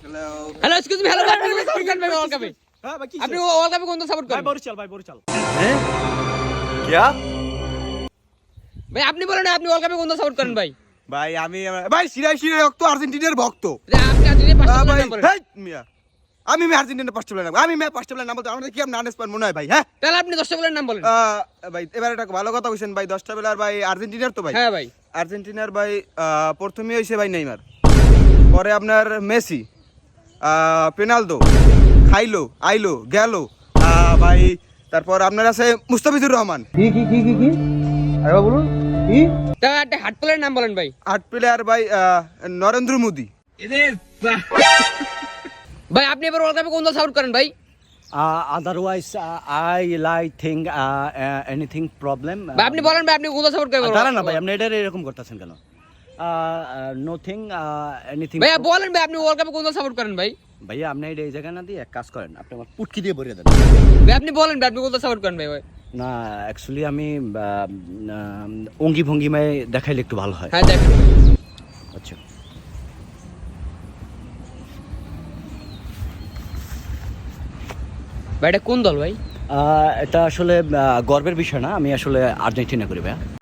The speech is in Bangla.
হ্যালো এক্সকিউজ মি হ্যালো ভাই আপনি সাপোর্ট করেন ভাই ওয়ার্ল্ড কাপে হ্যাঁ ভাই কি আপনি ওয়ার্ল্ড কাপে কোন দল সাপোর্ট করেন ভাই বরিশাল हैं क्या ভাই আপনি বলেন না আপনি ওয়ার্ল্ড কাপে কোন দল সাপোর্ট করেন ভাই भाई भाई সিরাই রক্ত আর্জেন্টিনার ভক্ত আপনি আজকে পাঁচটা ভাই নাম বলেন হেই মিয়া আমি আর্জেন্টিনার পাঁচটা প্লেয়ার আমি পাঁচটা প্লেয়ার নাম বলতে আমাদের কি আপনি আনেস পান মনে হয় ভাই হ্যাঁ তাহলে আপনি 10টা বলেন নাম বলেন ভাই এবারে একটা ভালো কথা কইছেন ভাই 10টা প্লেয়ার ভাই আর্জেন্টিনার তো ভাই হ্যাঁ ভাই আর্জেন্টিনার ভাই প্রথমেই হইছে ভাই নেইমার পরে আপনার মেসি পেনাল্ডো খাইলো আইলো গেল ভাই তারপর আপনার আছে মুস্তাফিজুর রহমান কি আরে বলুন কি তাহলে একটা হার্ট প্লেয়ার নাম বলেন ভাই 8 প্লেয়ার ভাই নরেন্দ্র মোদি ভাই আপনি এবার ওয়ার্ল্ড কাপে কোন দল সাপোর্ট করেন ভাই otherwise I like think anything problem ভাই আপনি বলেন ভাই আপনি কোন দল সাপোর্ট করেন দাঁড়ান না ভাই আপনি এটা এরকম করতেছেন কেন নোথিং এনিথিং ভাই বলেন ভাই আপনি ওয়ার্ল্ড কাপে কোন দল সাপোর্ট করেন ভাই ভাইয়া আপনি এটা এই জায়গা না দিয়ে এক কাজ করেন আপনি আমার পুটকি দিয়ে ভরিয়ে দেন ভাই আপনি বলেন ভাই আপনি কোন দল সাপোর্ট করেন ভাই না অ্যাকচুয়ালি আমি অঙ্গি ভঙ্গিমায় দেখাইলে একটু ভালো হয় হ্যাঁ দেখেন আচ্ছা ভাই এটা কোন দল ভাই এটা আসলে গর্বের বিষয় না আমি আসলে আর্জেন্টিনা করি ভাইয়া